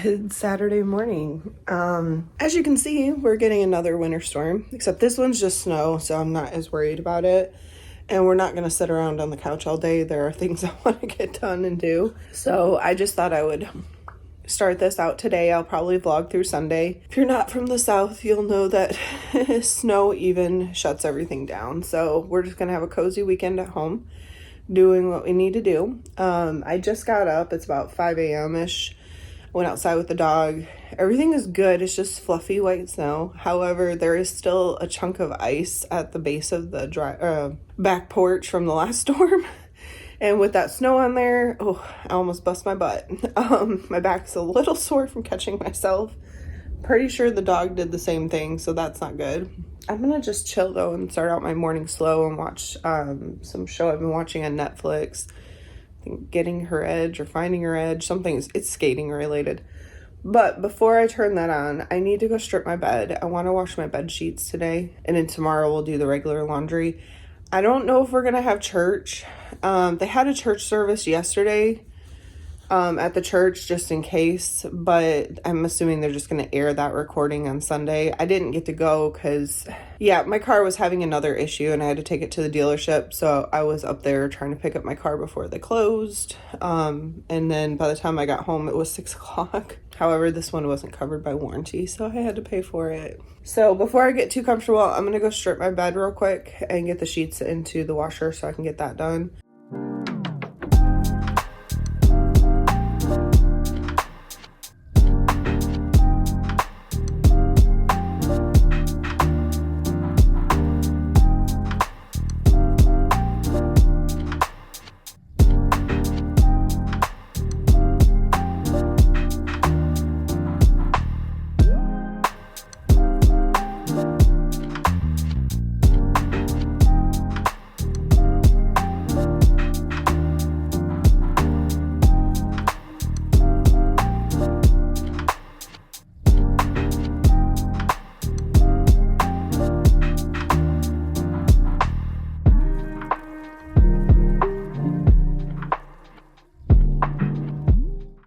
Good Saturday morning. As you can see, we're getting another winter storm, except this one's just snow, so I'm not as worried about it. And we're not going to sit around on the couch all day. There are things I want to get done and do. So I just thought I would start this out today. I'll probably vlog through Sunday. If you're not from the south, you'll know that snow even shuts everything down. So we're just going to have a cozy weekend at home doing what we need to do. I just got up. It's about 5 a.m.-ish. Went outside with the dog. Everything is good. It's just fluffy white snow. However, there is still a chunk of ice at the base of the back porch from the last storm. And with that snow on there, I almost bust my butt. My back's a little sore from catching myself. Pretty sure the dog did the same thing, so that's not good. I'm gonna just chill though and start out my morning slow and watch some show I've been watching on Netflix. I think Getting Her Edge or Finding Her Edge, it's skating related. But before I turn that on, I need to go strip my bed. I want to wash my bed sheets today, and then tomorrow we'll do the regular laundry. I don't know if we're gonna have church. They had a church service yesterday at the church just in case, but I'm assuming they're just going to air that recording on Sunday. I didn't get to go because, my car was having another issue and I had to take it to the dealership. So I was up there trying to pick up my car before they closed. And then by the time I got home, it was 6 o'clock. However, this one wasn't covered by warranty, so I had to pay for it. So before I get too comfortable, I'm going to go strip my bed real quick and get the sheets into the washer so I can get that done.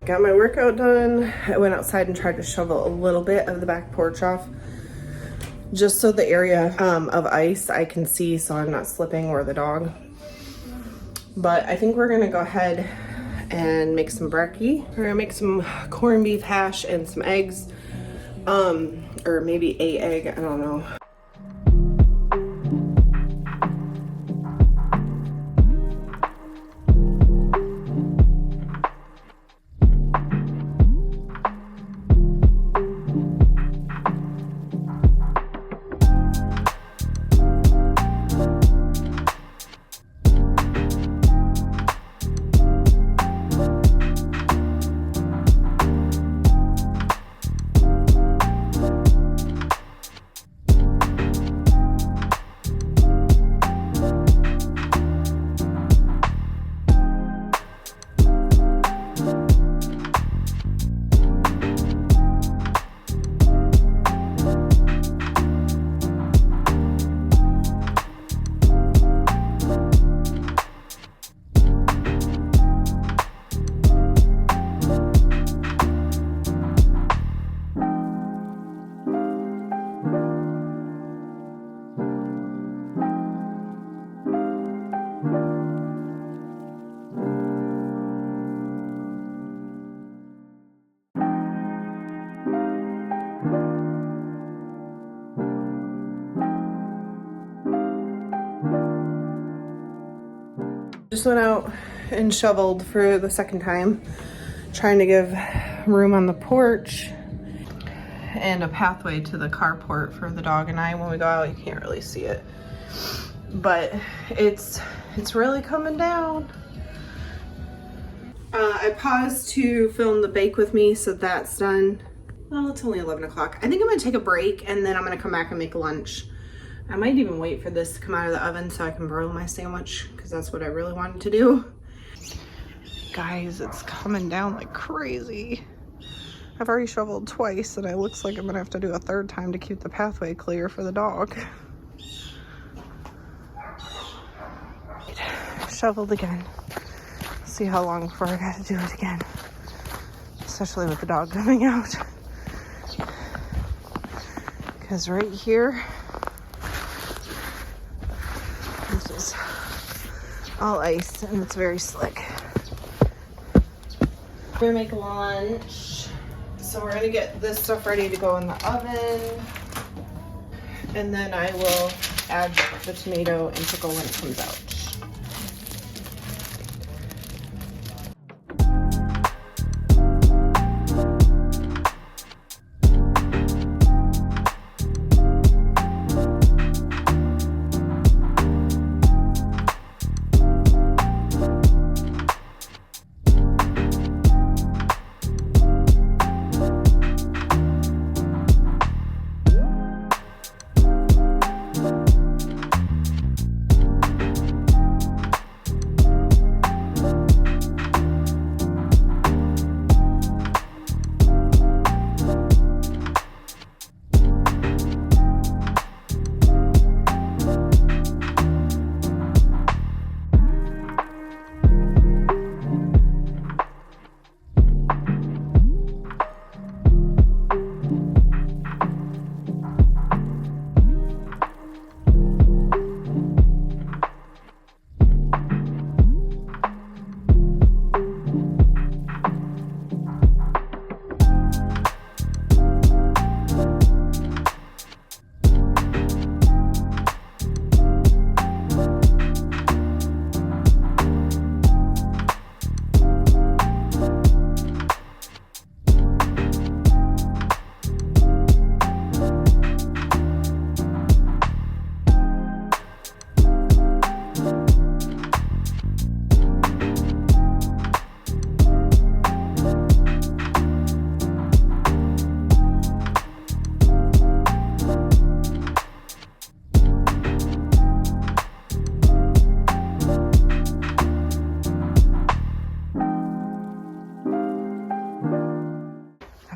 Got my workout done. I went outside and tried to shovel a little bit of the back porch off just so the area of ice I can see so I'm not slipping or the dog. But I think we're gonna go ahead and make some brekkie. We're gonna make some corned beef hash and some eggs, or maybe a egg, I don't know. Just went out and shoveled for the second time, trying to give room on the porch and a pathway to the carport for the dog and I. When we go out, you can't really see it, but it's really coming down. I paused to film the bake with me, so that's done. Well, it's only 11 o'clock. I think I'm gonna take a break and then I'm gonna come back and make lunch. I might even wait for this to come out of the oven so I can broil my sandwich, because that's what I really wanted to do. Guys, it's coming down like crazy. I've already shoveled twice and it looks like I'm gonna have to do a third time to keep the pathway clear for the dog. Shoveled again. See how long before I gotta do it again. especially with the dog coming out. Because right here, this is all ice and it's very slick. We're gonna make lunch. So we're gonna get this stuff ready to go in the oven. And then I will add the tomato and pickle when it comes out.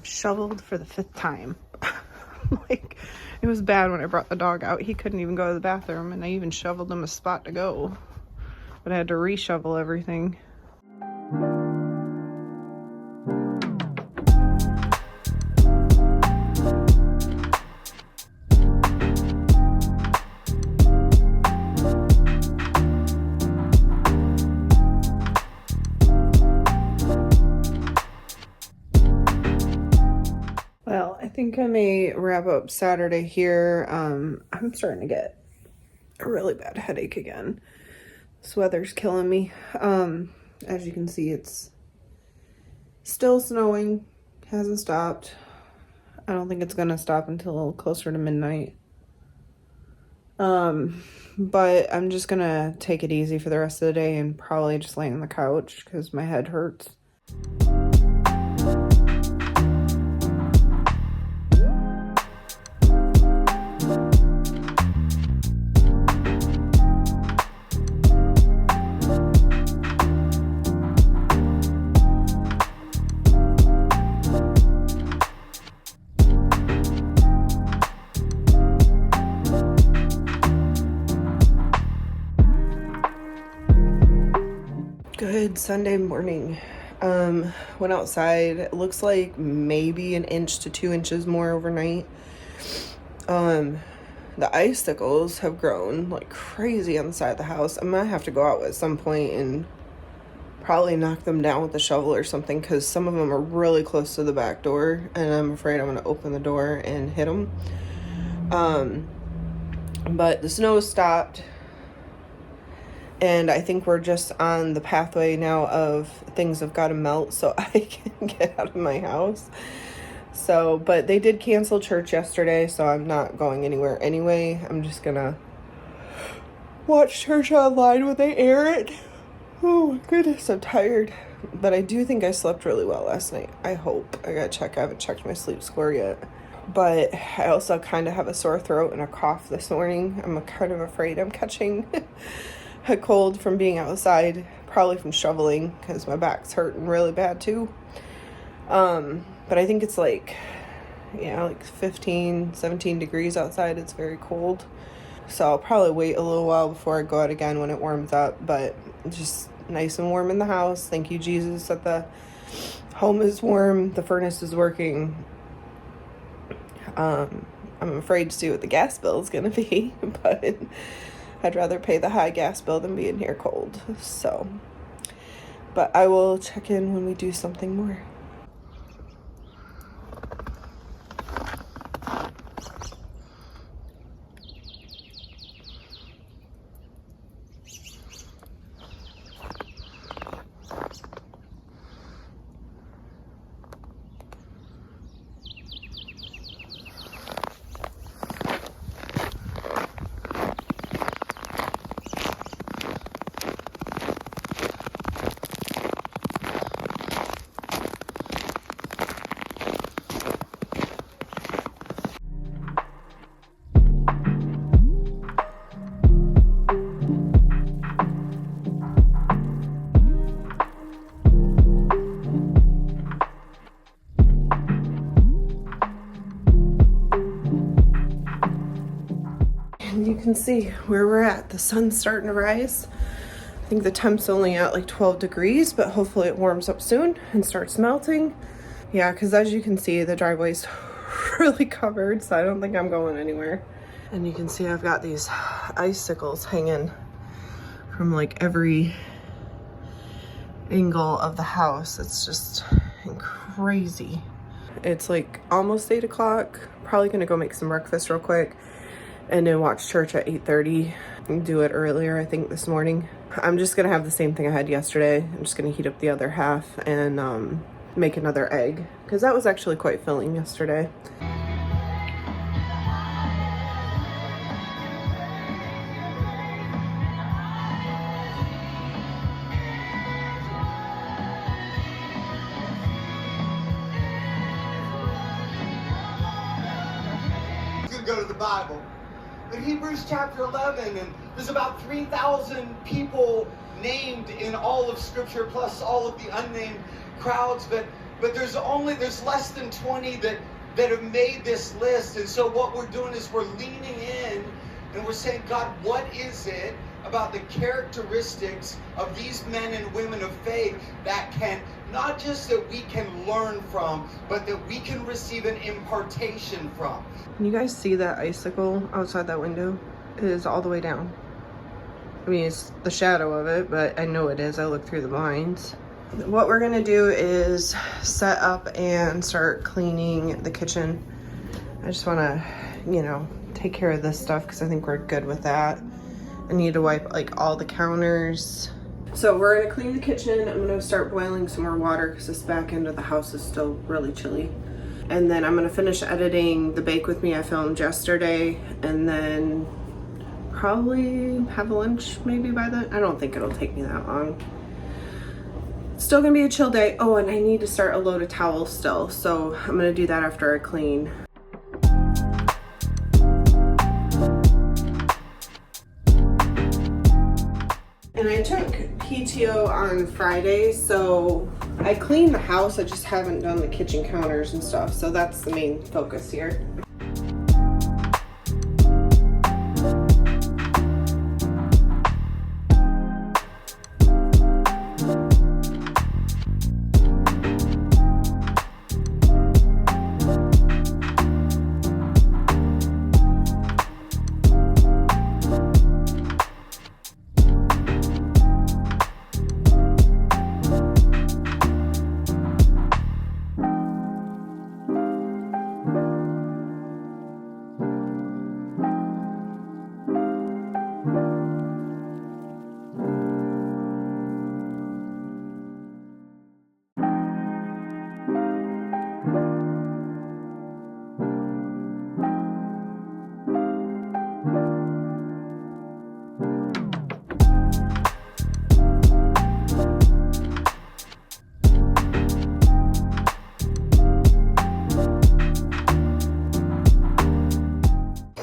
Shoveled for the 5th time. Like, it was bad when I brought the dog out. He couldn't even go to the bathroom, and I even shoveled him a spot to go. But I had to re-shovel everything. I think I may wrap up Saturday here. I'm starting to get a really bad headache again. This weather's killing me. As you can see, it's still snowing. Hasn't stopped. I don't think it's gonna stop until closer to midnight. But I'm just gonna take it easy for the rest of the day and probably just lay on the couch because my head hurts. Good Sunday morning. Went outside. It looks like maybe 1 inch to 2 inches more overnight. The icicles have grown like crazy on the side of the house. I'm gonna have to go out at some point and probably knock them down with a shovel or something because some of them are really close to the back door and I'm afraid I'm gonna open the door and hit them. But the snow stopped. And I think we're just on the pathway now of things have got to melt so I can get out of my house. So, but they did cancel church yesterday, so I'm not going anywhere anyway. I'm just gonna watch church online when they air it. Oh my goodness, I'm tired. But I do think I slept really well last night. I hope. I gotta check. I haven't checked my sleep score yet. But I also kind of have a sore throat and a cough this morning. I'm kind of afraid I'm catching a cold from being outside, probably from shoveling because my back's hurting really bad too. But I think it's like 15, 17 degrees outside. It's very cold. So I'll probably wait a little while before I go out again when it warms up, but it's just nice and warm in the house. Thank you, Jesus, that the Home is warm. The furnace is working. I'm afraid to see what the gas bill is going to be, but I'd rather pay the high gas bill than be in here cold. So, but I will check in when we do something more. You can see where we're at. The sun's starting to rise. I think the temp's only at like 12 degrees, but hopefully it warms up soon and starts melting. Yeah, because as you can see, the driveway's really covered, so I don't think I'm going anywhere. And you can see I've got these icicles hanging from like every angle of the house. It's just crazy. It's like almost 8 o'clock. Probably gonna go make some breakfast real quick and then watch church at 8:30 and do it earlier, I think, this morning. I'm just gonna have the same thing I had yesterday. I'm just gonna heat up the other half and make another egg, because that was actually quite filling yesterday. Go to the Bible. In Hebrews chapter 11, and there's about 3,000 people named in all of Scripture, plus all of the unnamed crowds, but there's less than 20 that have made this list. And so what we're doing is we're leaning in and we're saying, God, what is it about the characteristics of these men and women of faith that can, not just that we can learn from, but that we can receive an impartation from. Can you guys see that icicle outside that window? It is all the way down. I mean, it's the shadow of it, but I know it is. I looked through the blinds. What we're gonna do is set up and start cleaning the kitchen. I just wanna, take care of this stuff because I think we're good with that. I need to wipe like all the counters. So we're gonna clean the kitchen. I'm gonna start boiling some more water because this back end of the house is still really chilly. And then I'm gonna finish editing the Bake With Me I filmed yesterday, and then probably have lunch maybe by then. I don't think it'll take me that long. It's still gonna be a chill day. Oh, and I need to start a load of towels still. So I'm gonna do that after I clean. And I took PTO on Friday, so I cleaned the house. I just haven't done the kitchen counters and stuff. So that's the main focus here.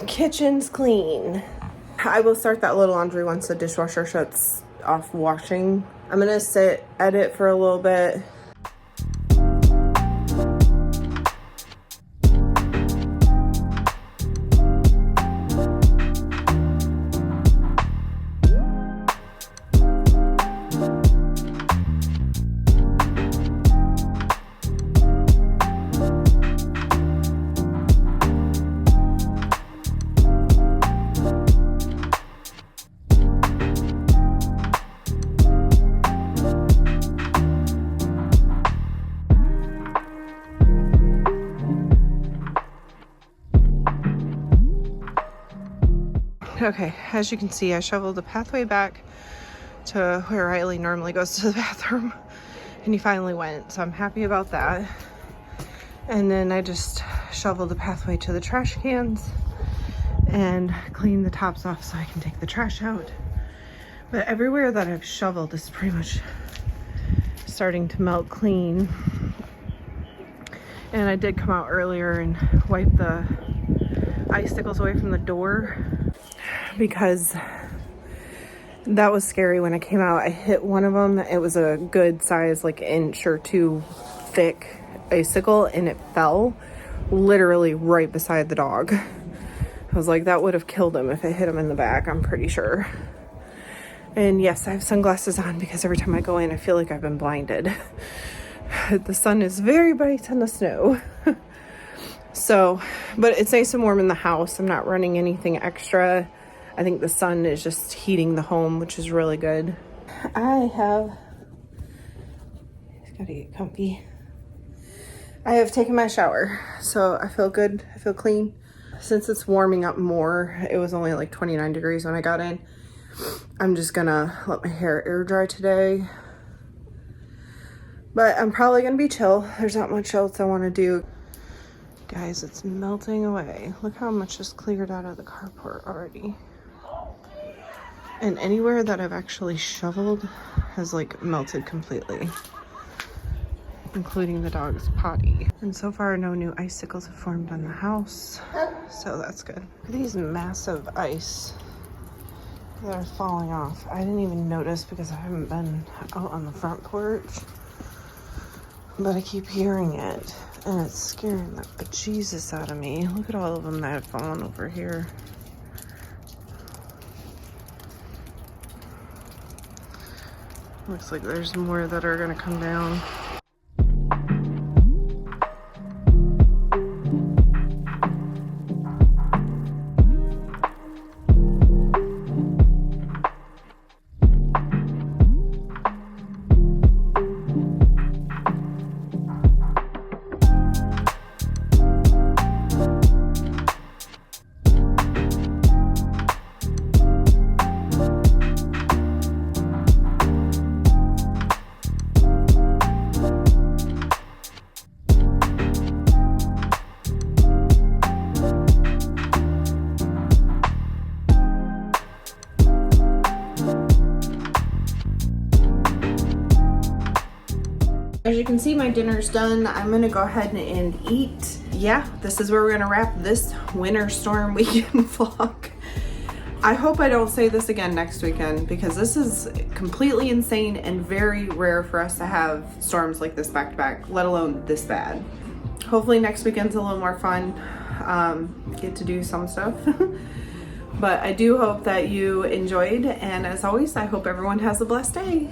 Kitchen's clean. I will start that little laundry once the dishwasher shuts off washing. I'm gonna edit for a little bit. Okay, as you can see, I shoveled the pathway back to where Riley normally goes to the bathroom, and he finally went, so I'm happy about that. And then I just shoveled the pathway to the trash cans and cleaned the tops off so I can take the trash out. But everywhere that I've shoveled is pretty much starting to melt clean. And I did come out earlier and wipe the icicles away from the door because that was scary when I came out. I hit one of them. It was a good size, like inch or two thick icicle, and it fell literally right beside the dog. I was like, that would have killed him if it hit him in the back, I'm pretty sure. And yes, I have sunglasses on because every time I go in, I feel like I've been blinded. The sun is very bright on the snow. So, but it's nice and warm in the house. I'm not running anything extra. I think the sun is just heating the home, which is really good. Gotta get comfy. I have taken my shower, so I feel good. I feel clean. Since it's warming up more, it was only like 29 degrees when I got in. I'm just gonna let my hair air dry today. But I'm probably gonna be chill. There's not much else I want to do. Guys, it's melting away. Look how much is cleared out of the carport already. And anywhere that I've actually shoveled has like melted completely, including the dog's potty. And so far, no new icicles have formed on the house, so that's good. These massive ice that are falling off. I didn't even notice because I haven't been out on the front porch, but I keep hearing it, and it's scaring the bejesus out of me. Look at all of them that have fallen over here. Looks like there's more that are gonna come down. As you can see, my dinner's done. I'm gonna go ahead and eat. Yeah, this is where we're gonna wrap this winter storm weekend vlog. I hope I don't say this again next weekend because this is completely insane and very rare for us to have storms like this back to back, let alone this bad. Hopefully next weekend's a little more fun. Get to do some stuff. But I do hope that you enjoyed, and as always, I hope everyone has a blessed day.